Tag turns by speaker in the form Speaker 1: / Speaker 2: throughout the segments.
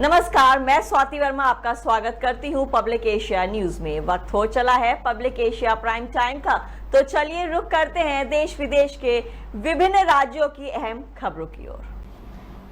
Speaker 1: नमस्कार, मैं स्वाति वर्मा आपका स्वागत करती हूं पब्लिक एशिया न्यूज में। वक्त हो चला है पब्लिक एशिया प्राइम टाइम का, तो चलिए रुक करते हैं देश विदेश के विभिन्न राज्यों की अहम खबरों की ओर।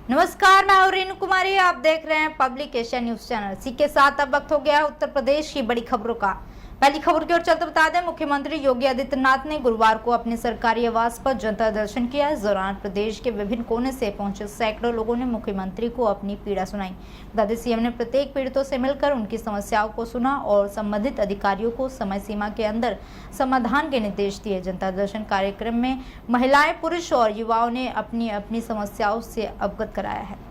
Speaker 2: नमस्कार, मैं हूं रेणु कुमारी। आप देख रहे हैं पब्लिक एशिया न्यूज चैनल। इसी के साथ अब वक्त हो गया उत्तर प्रदेश की बड़ी खबरों का। पहली खबर की ओर चलते बता दें, मुख्यमंत्री योगी आदित्यनाथ ने गुरुवार को अपने सरकारी आवास पर जनता दर्शन किया। इस दौरान प्रदेश के विभिन्न कोने से पहुंचे सैकड़ों लोगों ने मुख्यमंत्री को अपनी पीड़ा सुनाई। बता दें, सीएम ने प्रत्येक पीड़ितों से मिलकर उनकी समस्याओं को सुना और संबंधित अधिकारियों को समय सीमा के अंदर समाधान के निर्देश दिए। जनता दर्शन कार्यक्रम में महिलाएं, पुरुष और युवाओं ने अपनी अपनी समस्याओं से अवगत कराया है।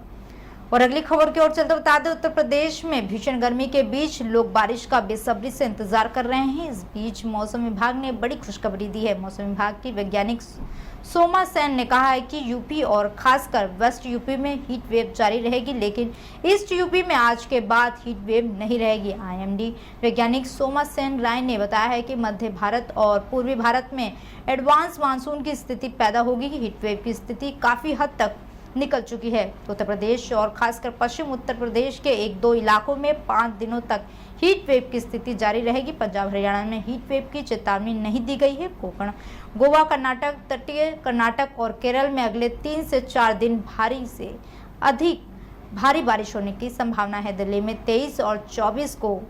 Speaker 2: और अगली खबर की ओर चलते बता दें, उत्तर प्रदेश में भीषण गर्मी के बीच लोग बारिश का बेसब्री से इंतजार कर रहे हैं। इस बीच मौसम विभाग ने बड़ी खुशखबरी दी है। मौसम विभाग की वैज्ञानिक सोमा सेन ने कहा है कि यूपी और खासकर वेस्ट यूपी में हीट वेव जारी रहेगी, लेकिन ईस्ट यूपी में आज के बाद हीट वेव नहीं रहेगी। आईएमडी वैज्ञानिक सोमा सेन राय ने बताया है कि मध्य भारत और पूर्वी भारत में एडवांस मानसून की स्थिति पैदा होगी। हीट वेव की स्थिति काफी हद तक निकल चुकी है। उत्तर प्रदेश और खासकर पश्चिम उत्तर प्रदेश के एक दो इलाकों में 5 दिनों तक हीट वेव की स्थिति जारी रहेगी। पंजाब हरियाणा में हीट वेव की चेतावनी नहीं दी गई है। कोंकण, गोवा, कर्नाटक, तटीय कर्नाटक और केरल में अगले 3 से 4 दिन भारी से अधिक भारी बारिश होने की संभावना है। दिल्ली में 23 और 24 को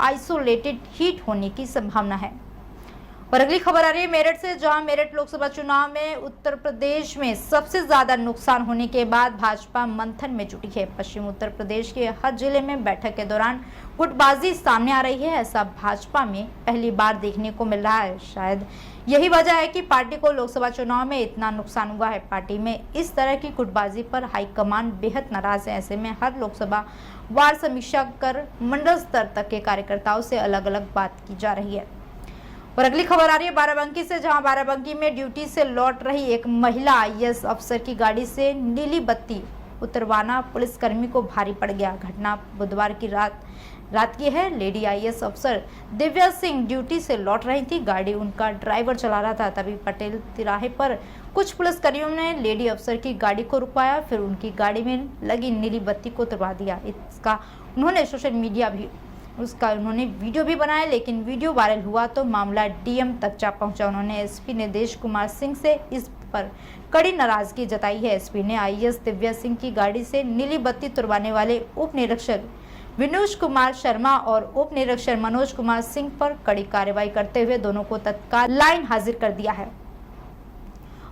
Speaker 2: आइसोलेटेड हीट होने की संभावना है। और अगली खबर आ रही है मेरठ से, जहां मेरठ लोकसभा चुनाव में उत्तर प्रदेश में सबसे ज्यादा नुकसान होने के बाद भाजपा मंथन में जुटी है। पश्चिम उत्तर प्रदेश के हर जिले में बैठक के दौरान गुटबाजी सामने आ रही है। ऐसा भाजपा में पहली बार देखने को मिल रहा है। शायद यही वजह है कि पार्टी को लोकसभा चुनाव में इतना नुकसान हुआ है। पार्टी में इस तरह की गुटबाजी पर हाईकमान बेहद नाराज है। ऐसे में हर लोकसभा वार समीक्षा कर मंडल स्तर तक के कार्यकर्ताओं से अलग अलग बात की जा रही है। और अगली खबर आ रही है बाराबंकी से, जहां बाराबंकी में ड्यूटी से लौट रही एक महिला आईएएस अफसर की गाड़ी से नीली बत्ती उतरवाना पुलिसकर्मी को भारी पड़ गया। घटना बुधवार की रात की है। लेडी आईएएस अफसर दिव्या सिंह ड्यूटी से लौट रही थी। गाड़ी उनका ड्राइवर चला रहा था। तभी पटेल तिराहे पर कुछ पुलिसकर्मियों ने लेडी अफसर की गाड़ी को रुकवाया, फिर उनकी गाड़ी में लगी नीली बत्ती को उतरवा दिया। इसका उन्होंने सोशल मीडिया भी उन्होंने वीडियो भी बनाया, लेकिन वीडियो वायरल हुआ तो मामला डीएम तक जा पहुंचा। उन्होंने एसपी निर्देश कुमार सिंह से इस पर कड़ी नाराजगी जताई है। एसपी ने आईएएस दिव्या सिंह की गाड़ी से नीली बत्ती तुड़वाने वाले उप निरीक्षक विनोज कुमार शर्मा और उप निरीक्षक मनोज कुमार सिंह पर कड़ी कार्रवाई करते हुए दोनों को तत्काल लाइन हाजिर कर दिया है।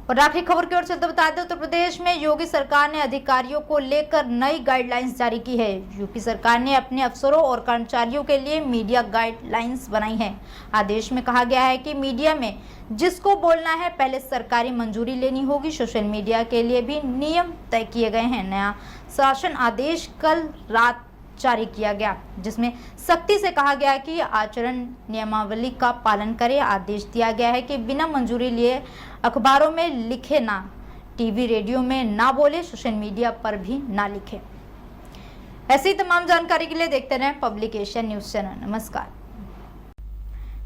Speaker 2: और आखिरी खबर की ओर चलते बता दें, उत्तर प्रदेश में योगी सरकार ने अधिकारियों को लेकर नई गाइडलाइंस जारी की है। यूपी सरकार ने अपने अफसरों और कर्मचारियों के लिए मीडिया गाइडलाइंस बनाई है। आदेश में कहा गया है कि मीडिया में जिसको बोलना है पहले सरकारी मंजूरी लेनी होगी। सोशल मीडिया के लिए भी नियम तय किए गए हैं। नया शासन आदेश कल रात जारी किया गया, जिसमें सख्ती से कहा गया कि आचरण नियमावली का पालन करें। आदेश दिया गया है कि बिना मंजूरी लिए अखबारों में लिखे ना, टीवी रेडियो में ना बोले, सोशल मीडिया पर भी ना लिखे। ऐसी तमाम जानकारी के लिए देखते रहें पब्लिक एशिया न्यूज चैनल।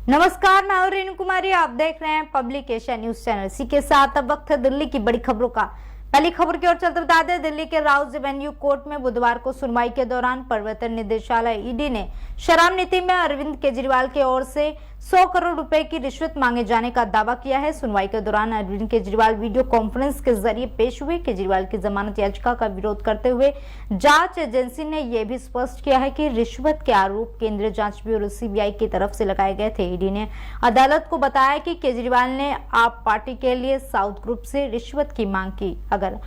Speaker 2: नमस्कार, मैं रेणु कुमारी। आप देख रहे हैं पब्लिक एशिया न्यूज चैनल। इसी के साथ अब वक्त है दिल्ली की बड़ी खबरों का। पहली खबर की ओर चलते बता दें, दिल्ली के राउज एवेन्यू कोर्ट में बुधवार को सुनवाई के दौरान प्रवर्तन निदेशालय ईडी ने शराब नीति में अरविंद केजरीवाल की ओर से 100 करोड़ रुपए की रिश्वत मांगे जाने का दावा किया है। सुनवाई के दौरान अरविंद केजरीवाल वीडियो कॉन्फ्रेंस के जरिए पेश हुए। केजरीवाल की जमानत याचिका का विरोध करते हुए जांच एजेंसी ने यह भी स्पष्ट किया है कि रिश्वत के आरोप केंद्रीय जांच ब्यूरो सीबीआई की तरफ से लगाए गए थे। ईडी ने अदालत को बताया कि केजरीवाल ने आप पार्टी के लिए साउथ ग्रुप से रिश्वत की मांग की। अगर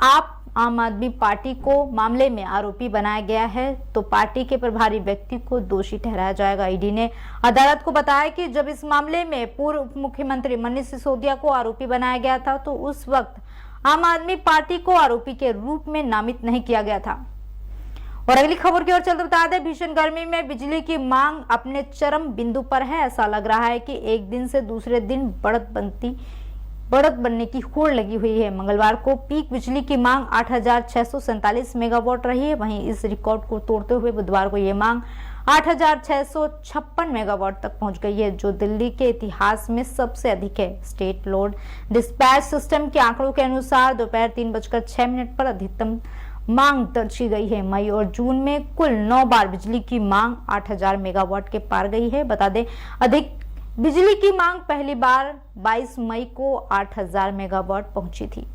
Speaker 2: आप आम आदमी पार्टी को मामले में आरोपी बनाया गया है तो पार्टी के प्रभारी व्यक्ति को दोषी ठहराया जाएगा। ईडी ने अदालत को बताया कि जब इस मामले में पूर्व उप मुख्यमंत्री मनीष सिसोदिया को आरोपी बनाया गया था तो उस वक्त आम आदमी पार्टी को आरोपी के रूप में नामित नहीं किया गया था। और अगली खबर की ओर चलते बता दें, भीषण गर्मी में बिजली की मांग अपने चरम बिंदु पर है। ऐसा लग रहा है कि एक दिन से दूसरे दिन बढ़त बनने की होड़ लगी हुई है। मंगलवार को पीक बिजली की मांग 8,647 मेगावाट रही है। वहीं इस रिकॉर्ड को तोड़ते हुए बुधवार को ये मांग 8,656 मेगावाट तक पहुंच गई है, जो दिल्ली के इतिहास में सबसे अधिक है। स्टेट लोड डिस्पैच सिस्टम के आंकड़ों के अनुसार दोपहर 3:06 पर अधिकतम मांग दर्ज की गई है। मई और जून में कुल 9 बार बिजली की मांग 8000 मेगावाट के पार गई है। बता दें, अधिक बिजली की मांग पहली बार 22 मई को 8000 मेगावाट पहुंची थी।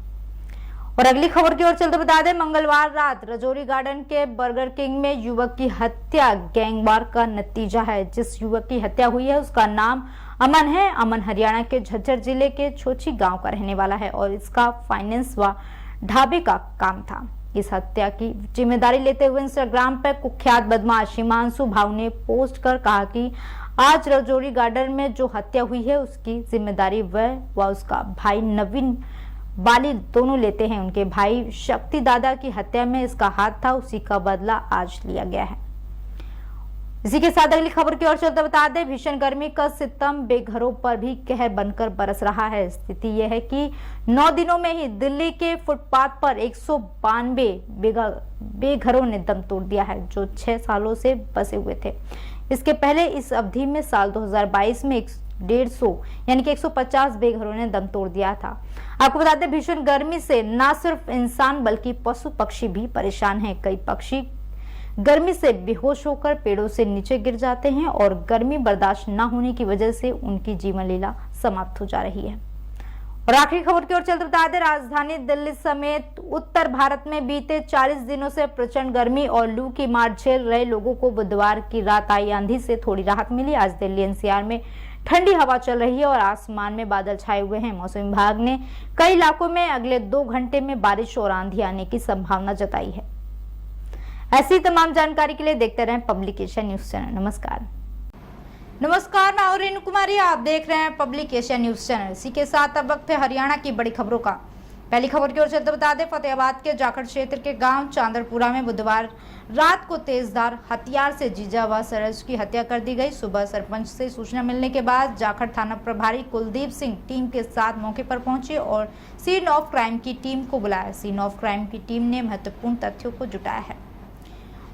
Speaker 2: और अगली खबर की ओर चलते बता दें, मंगलवार रात राजौरी गार्डन के बर्गर किंग में युवक की हत्या गैंगवार का नतीजा है। जिस युवक की हत्या हुई है उसका नाम अमन है। अमन हरियाणा के झज्जर जिले के छोची गांव का रहने वाला है और इसका फाइनेंस व ढाबे का काम था। इस हत्या की जिम्मेदारी लेते हुए इंस्टाग्राम पर कुख्यात बदमाश हिमांशु भाव ने पोस्ट कर कहा कि आज राजौरी गार्डन में जो हत्या हुई है उसकी जिम्मेदारी वह व उसका भाई नवीन बाली दोनों लेते हैं। उनके भाई शक्ति दादा की हत्या में इसका हाथ था, उसी का बदला आज लिया गया है। इसी के साथ अगली खबर की ओर चलते बता दें, भीषण गर्मी का सितम बेघरों पर भी कहर बनकर बरस रहा है। स्थिति यह है कि 9 दिनों में ही दिल्ली के फुटपाथ पर 192 बेघरों ने दम तोड़ दिया है, जो 6 सालों से बसे हुए थे। इसके पहले इस अवधि में साल 2022 में 150 यानी कि 150 बेघरों ने दम तोड़ दिया था। आपको बता दें, भीषण गर्मी से न सिर्फ इंसान बल्कि पशु पक्षी भी परेशान हैं। कई पक्षी गर्मी से बेहोश होकर पेड़ों से नीचे गिर जाते हैं और गर्मी बर्दाश्त न होने की वजह से उनकी जीवन लीला समाप्त हो जा रही है। और आखिरी खबर की ओर चलते बता दें, राजधानी दिल्ली समेत उत्तर भारत में बीते 40 दिनों से प्रचंड गर्मी और लू की मार झेल रहे लोगों को बुधवार की रात आई आंधी से थोड़ी राहत मिली। आज दिल्ली एनसीआर में ठंडी हवा चल रही है और आसमान में बादल छाए हुए हैं। मौसम विभाग ने कई इलाकों में अगले 2 घंटे में बारिश और आंधी आने की संभावना जताई है। ऐसी तमाम जानकारी के लिए देखते रहें पब्लिक एशिया न्यूज चैनल। नमस्कार, मैं रेणु कुमारी, आप देख रहे हैं पब्लिक एशिया न्यूज चैनल। इसी के साथ अब वक्त है हरियाणा की बड़ी खबरों का। पहली खबर की ओर चलते बता दें, फतेहाबाद के जाखड़ क्षेत्र के गांव चांदरपुरा में बुधवार रात को तेजधार हथियार से जीजा व सरज की हत्या कर दी गई। सुबह सरपंच से सूचना मिलने के बाद जाखड़ थाना प्रभारी कुलदीप सिंह टीम के साथ मौके पर पहुंचे और सीन ऑफ क्राइम की टीम को बुलाया। सीन ऑफ क्राइम की टीम ने महत्वपूर्ण तथ्यों को जुटाया है।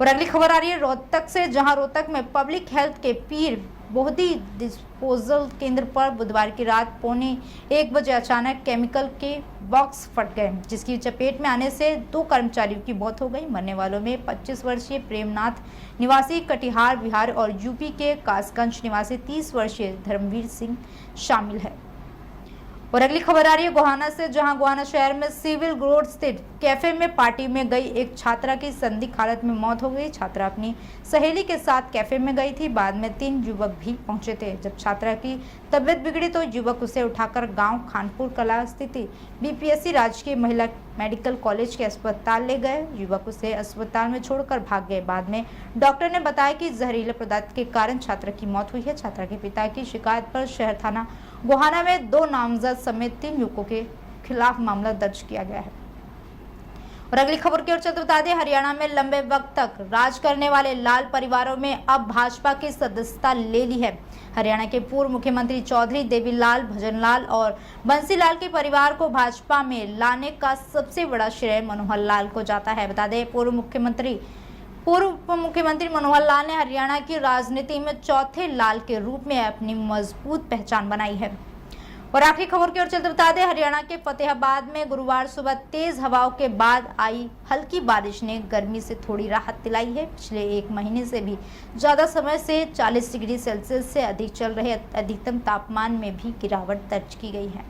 Speaker 2: और अगली खबर आ रही है रोहतक से, जहां रोहतक में पब्लिक हेल्थ के पीर बोहदी डिस्पोजल केंद्र पर बुधवार की रात 1:45 बजे अचानक केमिकल के बॉक्स फट गए, जिसकी चपेट में आने से 2 कर्मचारियों की मौत हो गई। मरने वालों में 25 वर्षीय प्रेमनाथ निवासी कटिहार बिहार और यूपी के कासगंज निवासी 30 वर्षीय धर्मवीर सिंह शामिल है। और अगली खबर आ रही है गोहाना से, जहां गोहाना शहर में सिविल रोड स्थित कैफे में पार्टी में गई एक छात्रा की संदिग्ध हालत में मौत हो गई। छात्रा अपनी सहेली के साथ कैफे में गई थी। बाद में 3 युवक भी पहुंचे थे। जब छात्रा की तबीयत बिगड़ी तो युवक उसे उठाकर गांव खानपुर कला स्थित बीपीएससी राजकीय महिला मेडिकल कॉलेज के अस्पताल ले गए। युवक उसे अस्पताल में छोड़कर भाग गए। बाद में डॉक्टर ने बताया कि जहरीले पदार्थ के कारण छात्रा की मौत हुई है। छात्रा के पिता की शिकायत पर शहर थाना गोहाना में 2 नामजद समेत 3 युवकों के खिलाफ मामला दर्ज किया गया है। और अगली खबर की ओर चलते बता दें, हरियाणा में लंबे वक्त तक राज करने वाले लाल परिवारों में अब भाजपा की सदस्यता ले ली है। हरियाणा के पूर्व मुख्यमंत्री चौधरी देवीलाल, भजनलाल और बंसीलाल के परिवार को भाजपा में लाने का सबसे बड़ा श्रेय मनोहर लाल को जाता है। बता दें, पूर्व मुख्यमंत्री मनोहर लाल ने हरियाणा की राजनीति में चौथे लाल के रूप में अपनी मजबूत पहचान बनाई है। और आखिरी खबर की ओर चलते बता दें, हरियाणा के फतेहाबाद में गुरुवार सुबह तेज हवाओं के बाद आई हल्की बारिश ने गर्मी से थोड़ी राहत दिलाई है। पिछले 1 महीने से भी ज्यादा समय से 40 डिग्री सेल्सियस से अधिक चल रहे अधिकतम तापमान में भी गिरावट दर्ज की गई है।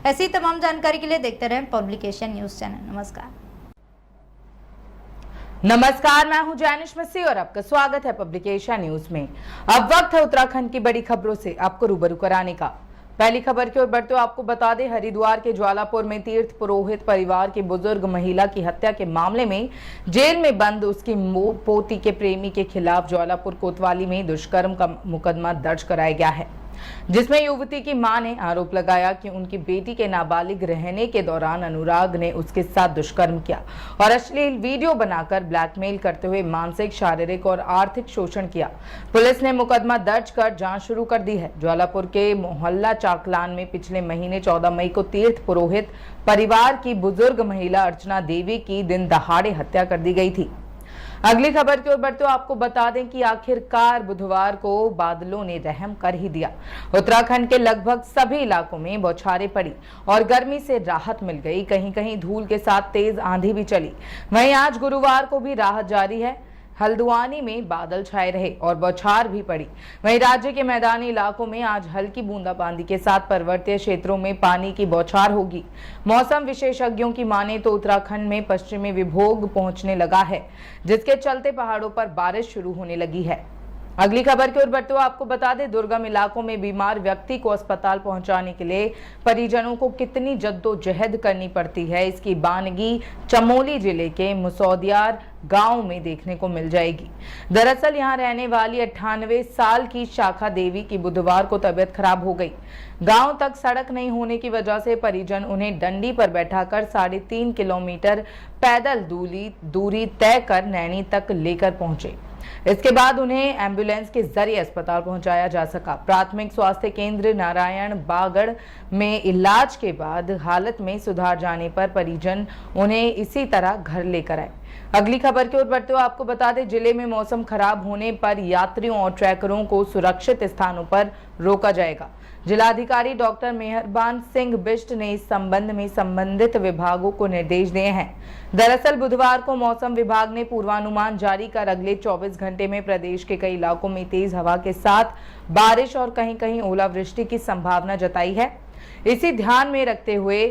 Speaker 2: ऐसी तमाम जानकारी के लिए देखते रहें पब्लिक एशिया न्यूज चैनल।
Speaker 3: नमस्कार, मैं हूं जैनिश मसीह और आपका स्वागत है पब्लिक एशिया न्यूज में। अब वक्त है उत्तराखंड की बड़ी खबरों से आपको रूबरू कराने का। पहली खबर की ओर बढ़ते हुए आपको बता दें, हरिद्वार के ज्वालापुर में तीर्थ पुरोहित परिवार की बुजुर्ग महिला की हत्या के मामले में जेल में बंद उसकी पोती के प्रेमी के खिलाफ ज्वालापुर कोतवाली में दुष्कर्म का मुकदमा दर्ज कराया गया है, जिसमें युवती की मां ने आरोप लगाया कि उनकी बेटी के नाबालिग रहने के दौरान अनुराग ने उसके साथ दुष्कर्म किया और अश्लील वीडियो बनाकर ब्लैकमेल करते हुए मानसिक, शारीरिक और आर्थिक शोषण किया। पुलिस ने मुकदमा दर्ज कर जांच शुरू कर दी है। ज्वालापुर के मोहल्ला चाकलान में पिछले महीने 14 मई को तीर्थ पुरोहित परिवार की बुजुर्ग महिला अर्चना देवी की दिन दहाड़े हत्या कर दी गई थी। अगली खबर की ओर बढ़ते हुए आपको बता दें कि आखिरकार बुधवार को बादलों ने रहम कर ही दिया। उत्तराखंड के लगभग सभी इलाकों में बौछारें पड़ी और गर्मी से राहत मिल गई। कहीं कहीं धूल के साथ तेज आंधी भी चली। वहीं आज गुरुवार को भी राहत जारी है। हल्द्वानी में बादल छाए रहे और बौछार भी पड़ी। वहीं राज्य के मैदानी इलाकों में आज हल्की बूंदाबांदी के साथ पर्वतीय क्षेत्रों में पानी की बौछार होगी। मौसम विशेषज्ञों की माने तो उत्तराखंड में पश्चिमी विभोग पहुंचने लगा है, जिसके चलते पहाड़ों पर बारिश शुरू होने लगी है। अगली खबर की ओर बढ़ते हुए आपको बता दें, दुर्गम इलाकों में बीमार व्यक्ति को अस्पताल पहुंचाने के लिए परिजनों को कितनी जद्दोजहद करनी पड़ती है, इसकी बानगी चमोली जिले के मुसौदियार गांव में देखने को मिल जाएगी। दरअसल यहां रहने वाली 98 साल की शाखा देवी की बुधवार को तबीयत खराब हो गई। गांव तक सड़क नहीं होने की वजह से परिजन उन्हें डंडी पर बैठाकर 3.5 किलोमीटर पैदल दूरी तय कर नैनी तक लेकर पहुंचे। इसके बाद उन्हें एम्बुलेंस के जरिए अस्पताल पहुंचाया जा सका। प्राथमिक स्वास्थ्य केंद्र नारायण बागड़ में इलाज के बाद हालत में सुधार जाने पर परिजन उन्हें इसी तरह घर लेकर आए। अगली खबर की ओर बढ़ते हुए आपको बता दें, जिले में मौसम खराब होने पर यात्रियों और ट्रैकरों को सुरक्षित स्थानों पर रोका जाएगा। जिलाधिकारी डॉक्टर मेहरबान सिंह बिष्ट ने इस संबंध में संबंधित विभागों को निर्देश दिए हैं। दरअसल बुधवार को मौसम विभाग ने पूर्वानुमान जारी कर अगले 24 घंटे में प्रदेश के कई इलाकों में तेज हवा के साथ बारिश और कहीं कहीं ओलावृष्टि की संभावना जताई है। इसी ध्यान में रखते हुए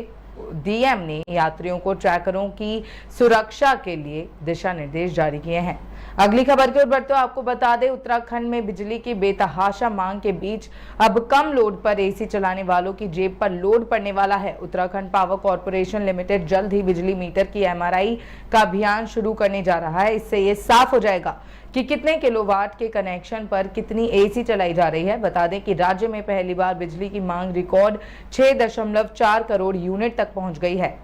Speaker 3: डीएम ने यात्रियों को ट्रैकरों की सुरक्षा के लिए दिशा निर्देश जारी किए हैं। अगली खबर की ओर बढ़ते हुए आपको बता दें, उत्तराखंड में बिजली की बेतहाशा मांग के बीच अब कम लोड पर एसी चलाने वालों की जेब पर लोड पड़ने वाला है। उत्तराखंड पावर कॉर्पोरेशन लिमिटेड जल्द ही बिजली मीटर की एमआरआई का अभियान शुरू करने जा रहा है। इससे ये साफ हो जाएगा कि कितने किलोवाट के कनेक्शन पर कितनी एसी चलाई जा रही है। बता दें कि राज्य में पहली बार बिजली की मांग रिकॉर्ड 6.4 करोड़ यूनिट तक पहुंच गई है।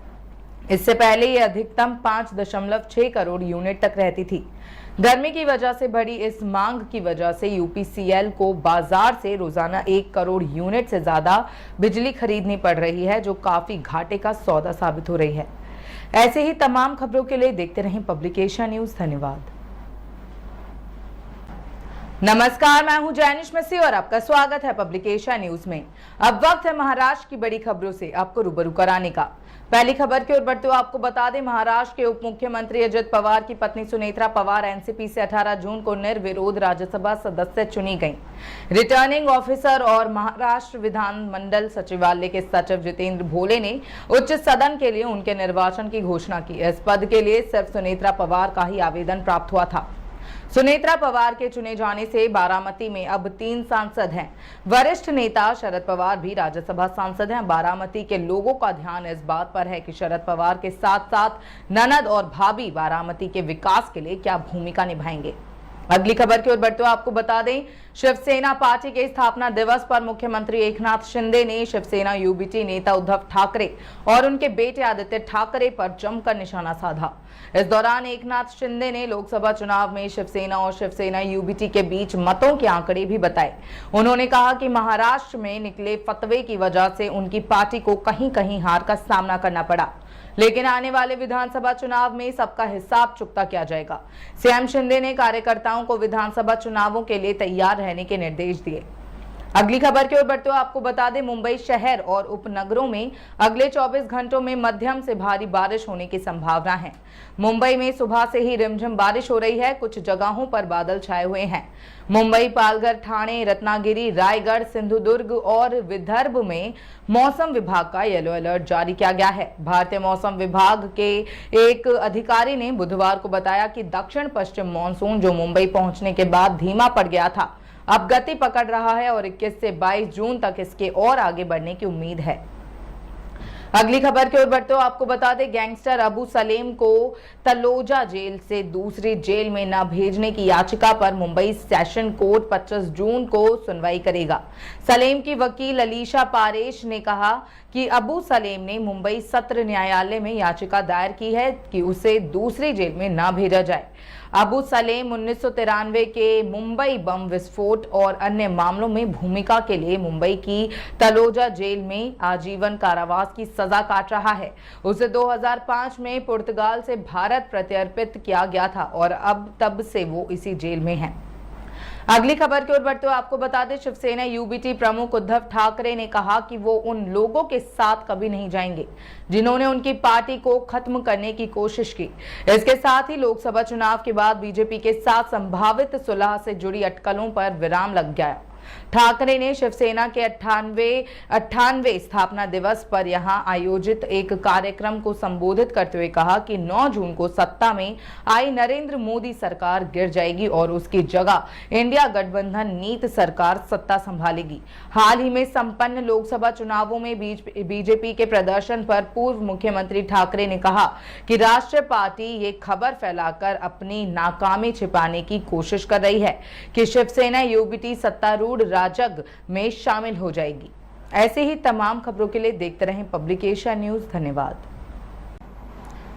Speaker 3: इससे पहले ये अधिकतम 5.6 करोड़ यूनिट तक रहती थी। गर्मी की वजह से बढ़ी इस मांग की वजह से यूपीसीएल को बाजार से रोजाना 1 करोड़ यूनिट से ज्यादा बिजली खरीदनी पड़ रही है, जो काफी घाटे का सौदा साबित हो रही है। ऐसे ही तमाम खबरों के लिए देखते रहें पब्लिक एशिया न्यूज। धन्यवाद। नमस्कार, मैं हूं जैनिश मसीह और आपका स्वागत है पब्लिक एशिया न्यूज में। अब वक्त है महाराष्ट्र की बड़ी खबरों से आपको रूबरू कराने का। पहली खबर की ओर बढ़ते हुए आपको बता दें, महाराष्ट्र के उप मुख्यमंत्री अजित पवार की पत्नी सुनेत्रा पवार एनसीपी से 18 जून को निर्विरोध राज्यसभा सदस्य चुनी गईं। रिटर्निंग ऑफिसर और महाराष्ट्र विधानमंडल सचिवालय के सचिव जितेंद्र भोले ने उच्च सदन के लिए उनके निर्वाचन की घोषणा की। इस पद के लिए सिर्फ सुनेत्रा पवार का ही आवेदन प्राप्त हुआ था। सुनेत्रा पवार के चुने जाने से बारामती में अब 3 सांसद हैं। वरिष्ठ नेता शरद पवार भी राज्यसभा सांसद हैं। बारामती के लोगों का ध्यान इस बात पर है कि शरद पवार के साथ साथ ननद और भाभी बारामती के विकास के लिए क्या भूमिका निभाएंगे। अगली खबर की ओर बढ़ते हुए आपको बता दें, शिवसेना पार्टी के स्थापना दिवस पर मुख्यमंत्री एकनाथ शिंदे ने शिवसेना यूबीटी नेता उद्धव ठाकरे और उनके बेटे आदित्य ठाकरे पर जमकर निशाना साधा। इस दौरान एकनाथ शिंदे ने लोकसभा चुनाव में शिवसेना और शिवसेना यूबीटी के बीच मतों के आंकड़े भी बताए। उन्होंने कहा कि महाराष्ट्र में निकले फतवे की वजह से उनकी पार्टी को कहीं कहीं हार का सामना करना पड़ा, लेकिन आने वाले विधानसभा चुनाव में सबका हिसाब चुकता किया जाएगा। सीएम शिंदे ने कार्यकर्ताओं को विधानसभा चुनावों के लिए तैयार रहने के निर्देश दिए। अगली खबर की ओर बढ़ते हुए आपको बता दें, मुंबई शहर और उपनगरों में अगले 24 घंटों में मध्यम से भारी बारिश होने की संभावना है। मुंबई में सुबह से ही रिमझिम बारिश हो रही है। कुछ जगहों पर बादल छाए हुए हैं। मुंबई, पालघर, ठाणे, रत्नागिरी, रायगढ़, सिंधुदुर्ग और विदर्भ में मौसम विभाग का येलो अलर्ट जारी किया गया है। भारतीय मौसम विभाग के एक अधिकारी ने बुधवार को बताया कि दक्षिण पश्चिम मानसून जो मुंबई पहुंचने के बाद धीमा पड़ गया था, अब गति पकड़ रहा है और 21 से 22 जून तक इसके और आगे बढ़ने की उम्मीद है। अगली खबर की ओर बढ़ते हुए आपको बता दें, गैंगस्टर अबू सलेम को तलोजा जेल से दूसरी जेल में न भेजने की याचिका पर मुंबई सेशन कोर्ट 25 जून को सुनवाई करेगा। सलेम की वकील अलीशा पारेश ने कहा कि अबू सलेम ने मुंबई सत्र न्यायालय में याचिका दायर की है कि उसे दूसरी जेल में न भेजा जाए। अबू सलेम 1993 के मुंबई बम विस्फोट और अन्य मामलों में भूमिका के लिए मुंबई की तलोजा जेल में आजीवन कारावास की सजा काट रहा है। उसे 2005 में पुर्तगाल से भारत प्रत्यर्पित किया गया था और अब तब से वो इसी जेल में है। अगली खबर की ओर बढ़ते हुए आपको बता दें, शिवसेना यूबीटी प्रमुख उद्धव ठाकरे ने कहा कि वो उन लोगों के साथ कभी नहीं जाएंगे जिन्होंने उनकी पार्टी को खत्म करने की कोशिश की। इसके साथ ही लोकसभा चुनाव के बाद बीजेपी के साथ संभावित सुलह से जुड़ी अटकलों पर विराम लग गया। ठाकरे ने शिवसेना के 98वें स्थापना दिवस पर यहां आयोजित एक कार्यक्रम को संबोधित करते हुए कहा कि 9 जून को सत्ता में आई नरेंद्र मोदी सरकार गिर जाएगी और उसकी जगह इंडिया गठबंधन नीत सरकार सत्ता संभालेगी। हाल ही में संपन्न लोकसभा चुनावों में बीजेपी के प्रदर्शन पर पूर्व मुख्यमंत्री ठाकरे ने कहा कि राष्ट्रीय पार्टी ये खबर फैलाकर अपनी नाकामी छिपाने की कोशिश कर रही है कि शिवसेना यूबीटी सत्तारूढ़ राजग में शामिल हो जाएगी। ऐसे ही तमाम खबरों के लिए देखते रहें पब्लिक एशिया न्यूज। धन्यवाद।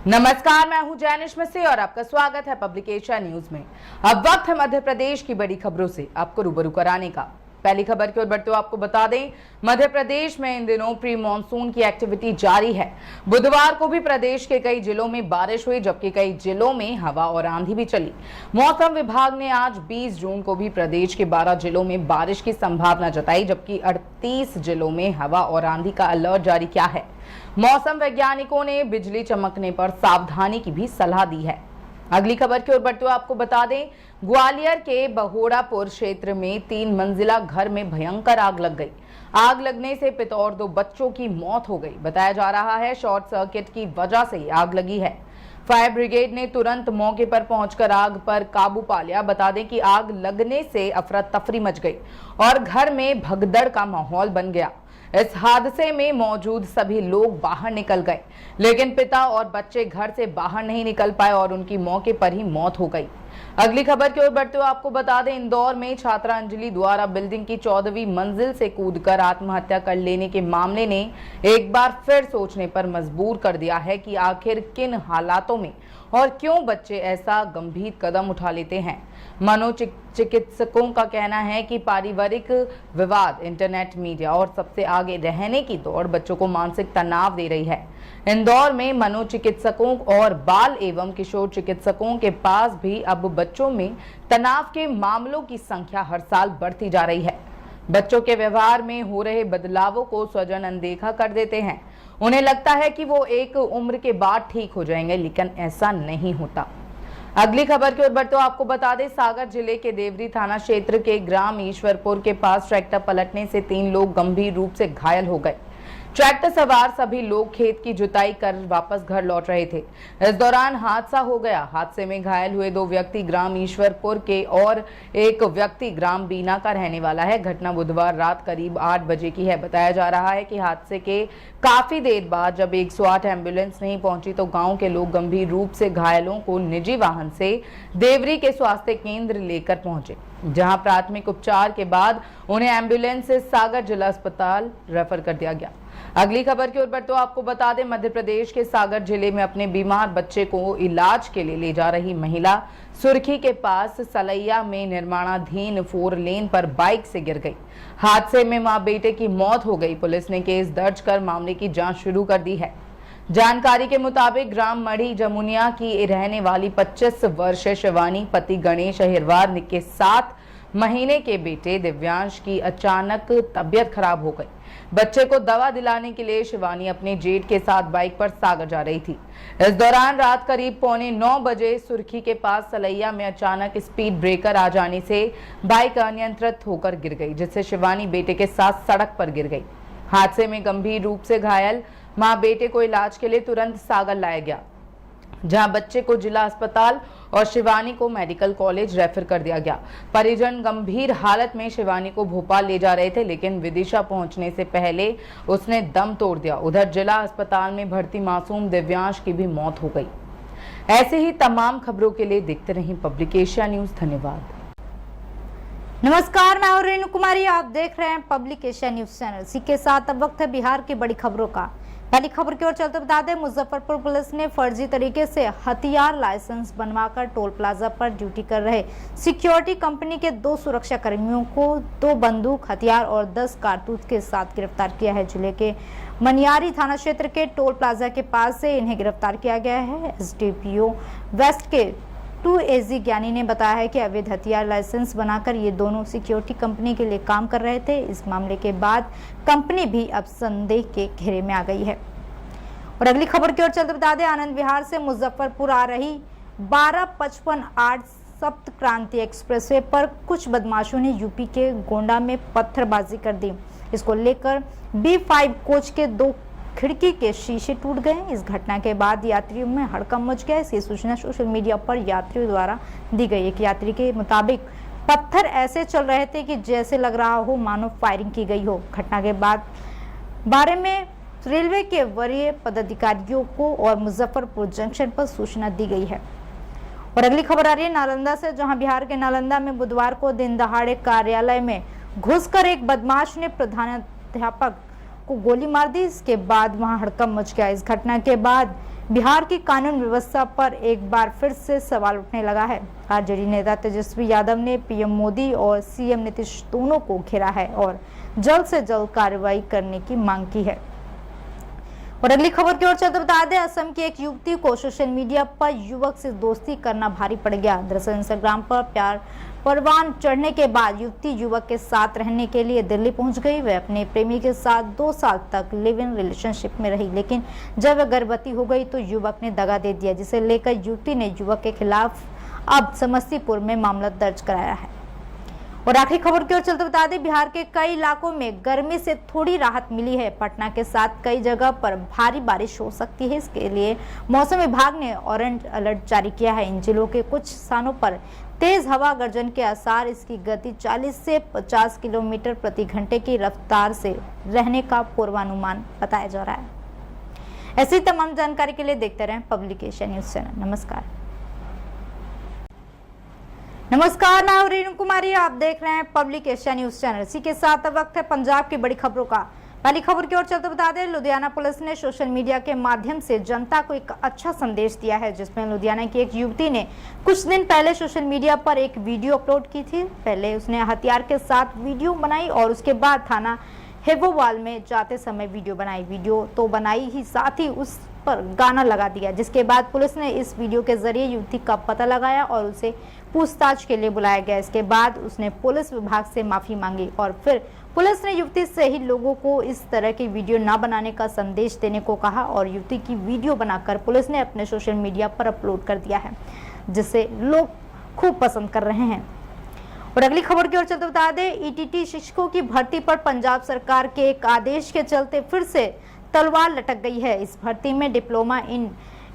Speaker 3: नमस्कार, मैं हूं जैनिश मसीह और आपका स्वागत है पब्लिक एशिया न्यूज में। अब वक्त है मध्य प्रदेश की बड़ी खबरों से आपको रूबरू कराने का। पहली खबर की ओर बढ़ते हुए आपको बता दें, मध्य प्रदेश में इन दिनों प्री मॉनसून की एक्टिविटी जारी है। बुधवार को भी प्रदेश के कई जिलों में बारिश हुई, जबकि कई जिलों में हवा और आंधी भी चली। मौसम विभाग ने आज 20 जून को भी प्रदेश के 12 जिलों में बारिश की संभावना जताई, जबकि 38 जिलों में हवा और आंधी का अलर्ट जारी किया है। मौसम वैज्ञानिकों ने बिजली चमकने पर सावधानी की भी सलाह दी है। अगली खबर की ओर बढ़ते हुए आपको बता दें, ग्वालियर के बहोड़ापुर क्षेत्र में 3 मंजिला घर में भयंकर आग लग गई। आग लगने से पिता और 2 बच्चों की मौत हो गई। बताया जा रहा है शॉर्ट सर्किट की वजह से आग लगी है। फायर ब्रिगेड ने तुरंत मौके पर पहुंचकर आग पर काबू पा लिया। बता दें कि आग लगने से अफरा तफरी मच गई और घर में भगदड़ का माहौल बन गया। इस हादसे में मौजूद सभी लोग बाहर निकल गए, लेकिन पिता और बच्चे घर से बाहर नहीं निकल पाए और उनकी मौके पर ही मौत हो गई। अगली खबर की ओर बढ़ते हुए आपको बता दें, इंदौर में छात्रा अंजलि द्वारा बिल्डिंग की 14वीं मंजिल से कूदकर आत्महत्या कर लेने के मामले ने एक बार फिर सोचने पर मजबूर कर दिया है कि आखिर किन हालातों में और क्यों बच्चे ऐसा गंभीर कदम उठा लेते हैं। मनोचिकित्सकों का कहना है कि पारिवारिक विवाद, इंटरनेट, मीडिया और सबसे आगे रहने की दौड़ बच्चों को मानसिक तनाव दे रही है। इंदौर में मनोचिकित्सकों और बाल एवं किशोर चिकित्सकों के पास भी अब बच्चों में तनाव के मामलों की संख्या हर साल बढ़ती जा रही है। बच्चों के व्यवहार में हो रहे बदलावों को स्वजन अनदेखा कर देते हैं। उन्हें लगता है कि वो एक उम्र के बाद ठीक हो जाएंगे, लेकिन ऐसा नहीं होता। अगली खबर की ओर बढ़ते हुए आपको बता दें, सागर जिले के देवरी थाना क्षेत्र के ग्राम ईश्वरपुर के पास ट्रैक्टर पलटने से 3 लोग गंभीर रूप से घायल हो गए। ट्रैक्टर सवार सभी लोग खेत की जुताई कर वापस घर लौट रहे थे। इस दौरान हादसा हो गया। हादसे में घायल हुए 2 व्यक्ति ग्राम ईश्वरपुर के और एक व्यक्ति ग्राम बीना का रहने वाला है। घटना बुधवार रात करीब 8 बजे की है। बताया जा रहा है कि हादसे के काफी देर बाद जब 108 एम्बुलेंस नहीं पहुंची तो गांव के लोग गंभीर रूप से घायलों को निजी वाहन से देवरी के स्वास्थ्य केंद्र लेकर पहुंचे, जहां प्राथमिक उपचार के बाद उन्हें एम्बुलेंस से सागर जिला अस्पताल रेफर कर दिया गया। अगली खबर की ओर बढ़ते हुए आपको बता दें, मध्य प्रदेश के सागर जिले में अपने बीमार बच्चे को इलाज के लिए ले जा रही महिला सुर्खी के पास सलैया में निर्माणाधीन 4 लेन पर बाइक से गिर गई। हादसे में मां बेटे की मौत हो गई। पुलिस ने केस दर्ज कर मामले की जांच शुरू कर दी है। जानकारी के मुताबिक ग्राम मढ़ी जमुनिया की रहने वाली 25 वर्षीय शिवानी पति गणेश अहिरवार के 7 महीने के बेटे दिव्यांश की अचानक तबीयत खराब हो गई। बच्चे को दवा दिलाने के लिए शिवानी अपने जेठ के साथ बाइक पर सागर जा रही थी। इस दौरान रात करीब 8:45 बजे सुर्खी के पास सलैया में अचानक स्पीड ब्रेकर आ जाने से बाइक अनियंत्रित होकर गिर गई, जिससे शिवानी बेटे के साथ सड़क पर गिर गई। हादसे में गंभीर रूप से घायल मां बेटे को इलाज के लिए तुरंत सागर लाया गया, जहां बच्चे को जिला अस्पताल और शिवानी को मेडिकल कॉलेज रेफर कर दिया गया। परिजन गंभीर हालत में शिवानी को भोपाल ले जा रहे थे, लेकिन विदिशा पहुंचने से पहले उसने दम तोड़ दिया। उधर जिला अस्पताल में भर्ती मासूम दिव्यांश की भी मौत हो गई। ऐसे ही तमाम खबरों के लिए देखते रहिए पब्लिक एशिया न्यूज। धन्यवाद।
Speaker 2: नमस्कार, मैं हूं रेणु कुमारी, आप देख रहे हैं पब्लिक एशिया न्यूज चैनल। इसी के साथ अब वक्त है बिहार की बड़ी खबरों का। पहली खबर की ओर चलते बता दें, मुजफ्फरपुर पुलिस ने फर्जी तरीके से हथियार लाइसेंस बनवाकर टोल प्लाजा पर ड्यूटी कर रहे सिक्योरिटी कंपनी के 2 सुरक्षा कर्मियों को 2 बंदूक, हथियार और 10 कारतूस के साथ गिरफ्तार किया है। जिले के मनियारी थाना क्षेत्र के टोल प्लाजा के पास से इन्हें गिरफ्तार किया गया है। एसडीपीओ वेस्ट के 2AG ज्ञानी ने बताया है कि अवैध हथियार लाइसेंस बनाकर ये दोनों सिक्योरिटी कंपनी के लिए काम कर रहे थे। इस मामले के बाद कंपनी भी अब संदेह के घेरे में आ गई है। और अगली खबर की ओर चलते बता दें, आनंद विहार से मुजफ्फरपुर आ रही 1255-8 सप्त क्रांति एक्सप्रेसवे पर कुछ बदमाशों ने यूपी के गोंडा में पत्थरबाजी कर दी। इसको लेकर B5 कोच के 2 खिड़की के शीशे टूट गए। इस घटना के बाद यात्रियों में हड़कंप मच गया। इसकी सूचना सोशल मीडिया पर यात्रियों द्वारा दी गई। एक यात्री के मुताबिक पत्थर ऐसे चल रहे थे कि जैसे लग रहा हो मानो फायरिंग की गई हो। घटना के बाद बारे में रेलवे के वरीय पदाधिकारियों को और मुजफ्फरपुर जंक्शन पर सूचना दी गई है। और अगली खबर आ रही है नालंदा से, जहां बिहार के नालंदा में बुधवार को दिन दहाड़े कार्यालय में घुसकर एक बदमाश ने प्रधानाध्यापक को गोली मार दी। इसके बाद वहां हड़कंप मच गया। इस घटना के बाद बिहार की कानून व्यवस्था पर एक बार फिर से सवाल उठने लगा है। आरजेडी नेता तेजस्वी यादव ने पीएम मोदी और सीएम नीतीश दोनों को घेरा है और जल्द से जल्द कार्रवाई करने की मांग की है। और अगली खबर की ओर चलते बता दें, असम की एक युवती को सोशल मीडिया पर युवक से दोस्ती करना भारी पड़ गया। दरअसल इंस्टाग्राम पर प्यार परवान चढ़ने के बाद युवती युवक के साथ रहने के लिए दिल्ली पहुंच गई। वह अपने प्रेमी के साथ 2 साल तक लिव इन रिलेशनशिप में रही, लेकिन जब वह गर्भवती हो गई तो युवक ने दगा दे दिया, जिसे लेकर युवती ने युवक के खिलाफ अब समस्तीपुर में मामला दर्ज कराया है। और आखिरी खबर की ओर चलते बता दें, बिहार के कई इलाकों में गर्मी से थोड़ी राहत मिली है। पटना के साथ कई जगह पर भारी बारिश हो सकती है। इसके लिए मौसम विभाग ने ऑरेंज अलर्ट जारी किया है। इन जिलों के कुछ स्थानों पर तेज हवा गर्जन के आसार, इसकी गति 40 से 50 किलोमीटर प्रति घंटे की रफ्तार से रहने का पूर्वानुमान बताया जा रहा है। ऐसी तमाम जानकारी के लिए देखते रहें पब्लिक एशिया न्यूज चैनल। नमस्कार, मैं हूं रेणु कुमारी, आप देख रहे हैं पब्लिक एशिया न्यूज चैनल। इसी के साथ अब वक्त है पंजाब की बड़ी खबरों का। पहली खबर की ओर चलते बता दें, लुधियाना पुलिस ने सोशल मीडिया के माध्यम से जनता को एक अच्छा संदेश दिया है, जिसमें लुधियाना की एक युवती ने कुछ दिन पहले सोशल मीडिया पर एक वीडियो अपलोड की थी। पहले उसने हथियार के साथ वीडियो बनाई और उसके बाद थाना हेबोवाल में जाते समय वीडियो बनाई। वीडियो तो बनाई ही, साथ ही उस पर गाना लगा दिया, जिसके बाद पुलिस ने इस वीडियो के जरिए युवती का पता लगाया और उसे पूछताछ के लिए बुलाया गया। इसके बाद उसने पुलिस विभाग से माफी मांगी और फिर पुलिस ने युवती से ही लोगों को इस तरह की वीडियो न बनाने का संदेश देने को कहा और युवती की वीडियो बनाकर पुलिस ने अपने सोशल मीडिया पर अपलोड कर दिया है, जिसे लोग खूब पसंद कर रहे हैं। और अगली खबर की ओर चलते बता दें, ईटीटी शिक्षकों की भर्ती पर पंजाब सरकार के एक आदेश के चलते फिर से तलवार लटक गई है। इस भर्ती में डिप्लोमा इन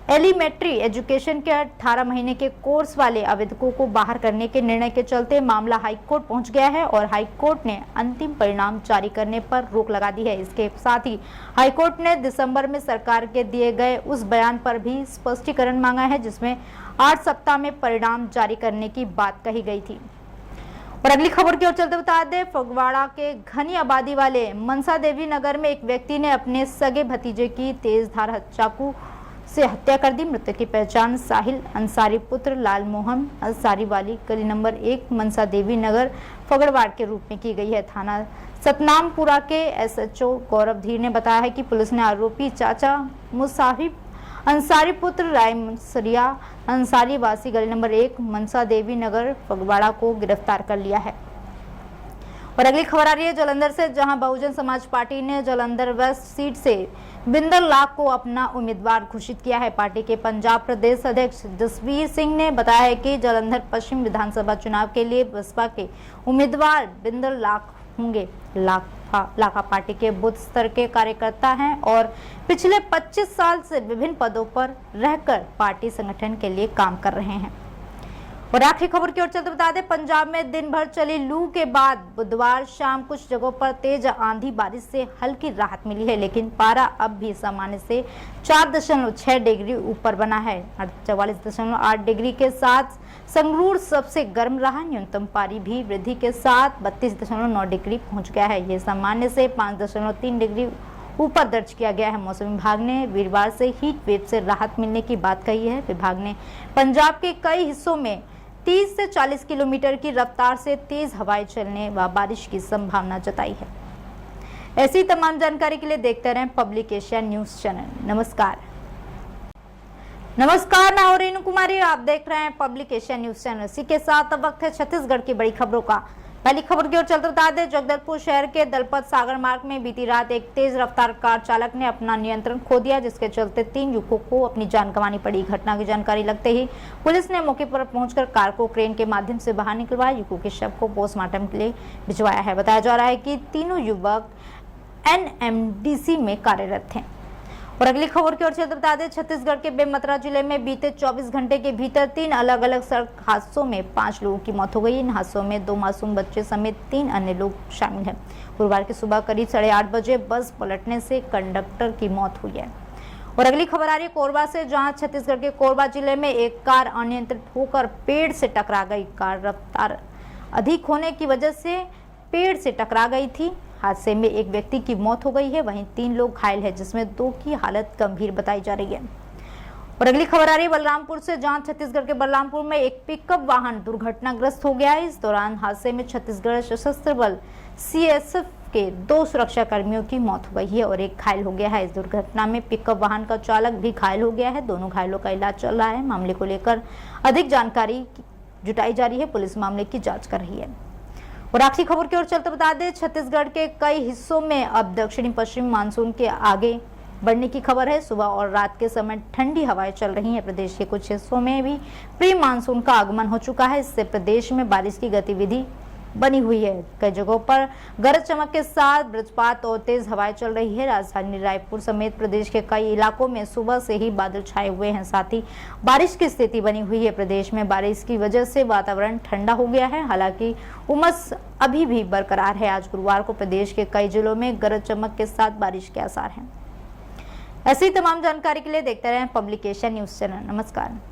Speaker 2: एलिमेंट्री एजुकेशन के 18 महीने के कोर्स वाले आवेदकों को बाहर करने के निर्णय के चलते मामला हाईकोर्ट पहुंच गया है और हाईकोर्ट ने अंतिम परिणाम जारी करने पर रोक लगा दी है। इसके साथ ही हाईकोर्ट ने दिसंबर में सरकार के दिए गए उस बयान पर भी स्पष्टीकरण मांगा है, जिसमें 8 सप्ताह में परिणाम जारी करने की बात कही गई थी। और अगली खबर की ओर चलते बता दें, फगवाड़ा के घनी आबादी वाले मनसा देवी नगर में एक व्यक्ति ने अपने सगे भतीजे की तेजधार चाकू से हत्या कर दी। मृतक की पहचान साहिल अंसारी पुत्र लाल मोहन अंसारी वाली गली नंबर 1 मनसा देवी नगर फगड़वाड़ के रूप में की गई है। थाना सतनामपुरा के SHO गौरव धीर ने बताया है कि पुलिस ने आरोपी चाचा मुसाहिब अंसारी पुत्र राय सरिया अंसारी वासी गली नंबर 1 मनसा देवी नगर फगवाड़ा को गिरफ्तार कर लिया है। और अगली खबर आ रही है जालंधर से, जहां बहुजन समाज पार्टी ने जालंधर वेस्ट सीट से बिंदर लाख को अपना उम्मीदवार घोषित किया है। पार्टी के पंजाब प्रदेश अध्यक्ष जसवीर सिंह ने बताया है कि जालंधर पश्चिम विधानसभा चुनाव के लिए बसपा के उम्मीदवार बिंदर लाख होंगे। लाखा पार्टी के बूथ स्तर के कार्यकर्ता हैं और पिछले 25 साल से विभिन्न पदों पर रहकर पार्टी संगठन के लिए काम कर रहे हैं। और आखिरी खबर की ओर चलते बता दें, पंजाब में दिन भर चली लू के बाद बुधवार शाम कुछ जगहों पर तेज आंधी बारिश से हल्की राहत मिली है, लेकिन पारा अब भी सामान्य से 4.6 डिग्री ऊपर बना है। 44.8 डिग्री के साथ संगरूर सबसे गर्म रहा। न्यूनतम पारी भी वृद्धि के साथ 32.9 डिग्री पहुंच गया है। यह सामान्य से 5.3 डिग्री ऊपर दर्ज किया गया है। मौसम विभाग ने वीरवार से हीट वेव से राहत मिलने की बात कही है। विभाग ने पंजाब के कई हिस्सों में 30 से 40 किलोमीटर की रफ्तार से तेज हवाएं चलने व बारिश की संभावना जताई है। ऐसी तमाम जानकारी के लिए देखते रहें पब्लिक एशिया न्यूज चैनल। नमस्कार। मैं हूं रेणु कुमारी, आप देख रहे हैं पब्लिक एशिया न्यूज चैनल। इसी के साथ अब वक्त है छत्तीसगढ़ की बड़ी खबरों का। पहली खबर की ओर चलते बता दें, जगदलपुर शहर के दलपत सागर मार्ग में बीती रात एक तेज रफ्तार कार चालक ने अपना नियंत्रण खो दिया, जिसके चलते 3 युवकों को अपनी जान गंवानी पड़ी। घटना की जानकारी लगते ही पुलिस ने मौके पर पहुंचकर कार को क्रेन के माध्यम से बाहर निकलवाया। युवकों के शव को पोस्टमार्टम के लिए भिजवाया है। बताया जा रहा है कि तीनों युवक NMDC में कार्यरत थे। और अगली खबर की ओर चलते बता दें, छत्तीसगढ़ के बेमेतरा जिले में बीते 24 घंटे के भीतर 3 अलग अलग सड़क हादसों में 5 लोगों की मौत हो गई। इन हादसों में 2 मासूम बच्चे समेत 3 अन्य लोग शामिल हैं। गुरुवार की सुबह करीब 8:30 बजे बस पलटने से कंडक्टर की मौत हुई है। और अगली खबर आ रही है कोरबा से, जहां छत्तीसगढ़ के कोरबा जिले में एक कार अनियंत्रित होकर पेड़ से टकरा गई। कार रफ्तार अधिक होने की वजह से पेड़ से टकरा गई थी। हादसे में एक व्यक्ति की मौत हो गई है, वहीं 3 लोग घायल हैं, जिसमें 2 की हालत गंभीर बताई जा रही है। और अगली खबर आ रही है बलरामपुर से, जहां छत्तीसगढ़ के बलरामपुर में एक पिकअप वाहन दुर्घटनाग्रस्त हो गया है। इस दौरान हादसे में छत्तीसगढ़ सशस्त्र बल CSF के 2 सुरक्षा कर्मियों की मौत हो गई है और एक घायल हो गया है। इस दुर्घटना में पिकअप वाहन का चालक भी घायल हो गया है। दोनों घायलों का इलाज चल रहा है। मामले को लेकर अधिक जानकारी जुटाई जा रही है। पुलिस मामले की जाँच कर रही है। और आखिरी खबर की ओर चलते बता दें, छत्तीसगढ़ के कई हिस्सों में अब दक्षिणी पश्चिम मानसून के आगे बढ़ने की खबर है। सुबह और रात के समय ठंडी हवाएं चल रही हैं। प्रदेश के कुछ हिस्सों में भी प्री मानसून का आगमन हो चुका है। इससे प्रदेश में बारिश की गतिविधि बनी हुई है। कई जगहों पर गरज चमक के साथ वज्रपात और तेज हवाएं चल रही है। राजधानी रायपुर समेत प्रदेश के कई इलाकों में सुबह से ही बादल छाए हुए हैं, साथ ही बारिश की स्थिति बनी हुई है। प्रदेश में बारिश की वजह से वातावरण ठंडा हो गया है, हालांकि उमस अभी भी बरकरार है। आज गुरुवार को प्रदेश के कई जिलों में गरज चमक के साथ बारिश के आसार हैं। ऐसी तमाम जानकारी के लिए देखते रहें पब्लिक एशिया न्यूज चैनल। नमस्कार।